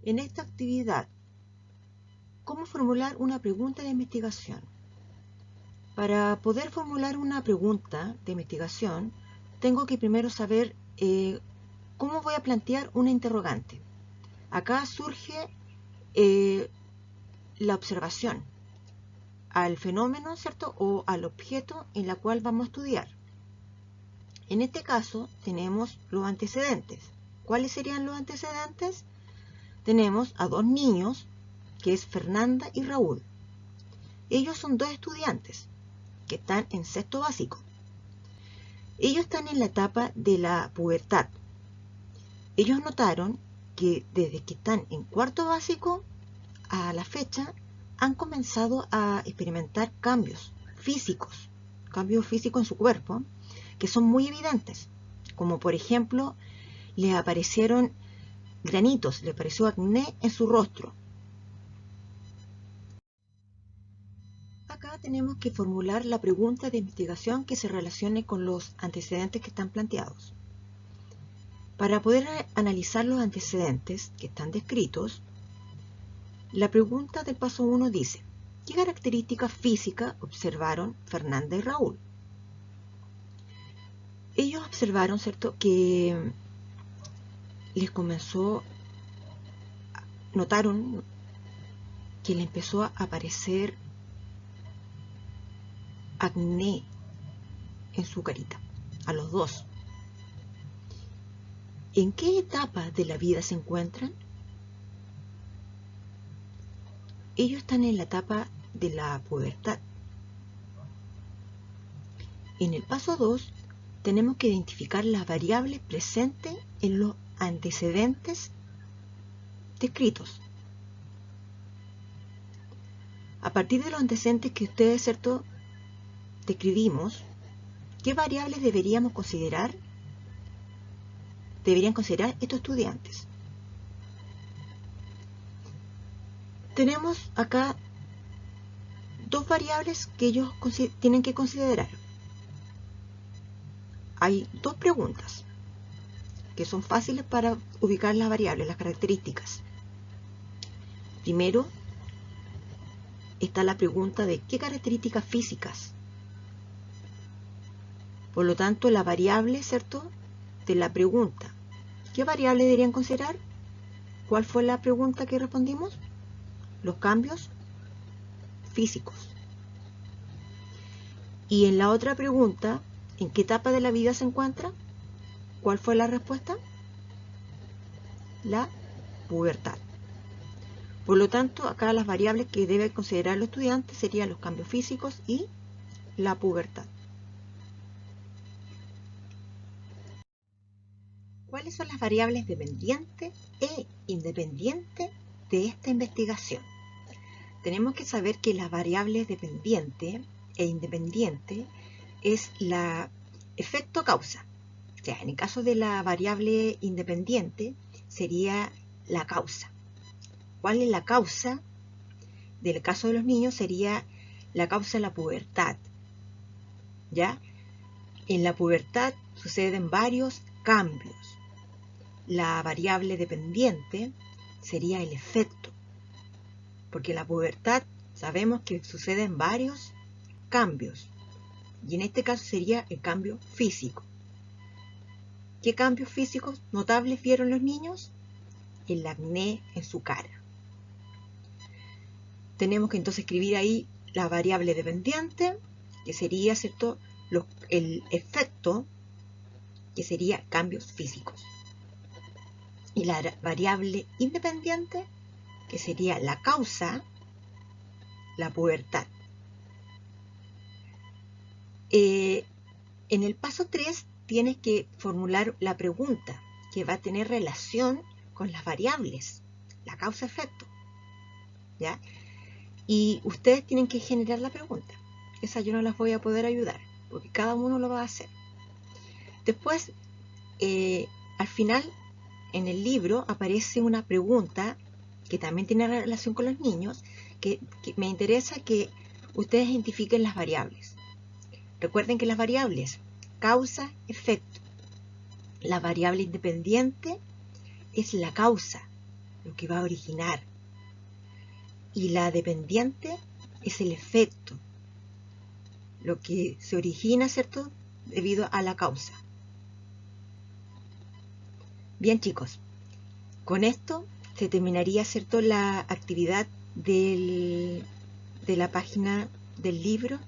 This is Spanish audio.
En esta actividad, ¿cómo formular una pregunta de investigación? Para poder formular una pregunta de investigación, tengo que primero saber cómo voy a plantear una interrogante. Acá surge la observación al fenómeno, ¿cierto? O al objeto en la cual vamos a estudiar. En este caso tenemos los antecedentes. ¿Cuáles serían los antecedentes? Tenemos a dos niños, que es Fernanda y Raúl. Ellos son dos estudiantes que están en sexto básico. Ellos están en la etapa de la pubertad. Ellos notaron que desde que están en cuarto básico a la fecha han comenzado a experimentar cambios físicos en su cuerpo, que son muy evidentes, como por ejemplo, les aparecieron granitos, les apareció acné en su rostro. Acá tenemos que formular la pregunta de investigación que se relacione con los antecedentes que están planteados. Para poder analizar los antecedentes que están descritos, la pregunta del paso 1 dice: ¿qué características físicas observaron Fernanda y Raúl? Ellos observaron, ¿cierto?, que les notaron que le empezó a aparecer acné en su carita, a los dos. ¿En qué etapa de la vida se encuentran? Ellos están en la etapa de la pubertad. En el paso 2 tenemos que identificar las variables presentes en los antecedentes descritos. A partir de los antecedentes que ustedes, ¿cierto?, describimos, ¿qué variables deberían considerar estos estudiantes? Tenemos acá dos variables que ellos tienen que considerar. Hay dos preguntas que son fáciles para ubicar las variables, las características. Primero está la pregunta de qué características físicas. Por lo tanto, la variable, ¿cierto?, de la pregunta. ¿Qué variable deberían considerar? ¿Cuál fue la pregunta que respondimos? Los cambios físicos. Y en la otra pregunta, ¿en qué etapa de la vida se encuentra? ¿Cuál fue la respuesta? La pubertad. Por lo tanto, acá las variables que debe considerar el estudiante serían los cambios físicos y la pubertad. ¿Cuáles son las variables dependientes e independientes de esta investigación? Tenemos que saber que las variables dependiente e independiente es la efecto causa. O sea, en el caso de la variable independiente sería la causa. ¿Cuál es la causa? Del caso de los niños sería la causa de la pubertad. ¿Ya? En la pubertad suceden varios cambios. La variable dependiente sería el efecto, porque en la pubertad sabemos que suceden varios cambios, y en este caso sería el cambio físico. ¿Qué cambios físicos notables vieron los niños? El acné en su cara. Tenemos que entonces escribir ahí la variable dependiente, que sería, ¿cierto?, el efecto, que sería cambios físicos. Y la variable independiente, que sería la causa, la pubertad. En el paso 3 tienes que formular la pregunta que va a tener relación con las variables, la causa-efecto, ¿ya? Y ustedes tienen que generar la pregunta. Esa yo no las voy a poder ayudar, porque cada uno lo va a hacer. Después, al final, en el libro aparece una pregunta que también tiene relación con los niños, que me interesa que ustedes identifiquen las variables. Recuerden que las variables causa, efecto. La variable independiente es la causa. lo que va a originar. Y la dependiente es el efecto, lo que se origina, ¿cierto?, debido a la causa. Bien, chicos, con esto se terminaría, ¿cierto?, la actividad de la página del libro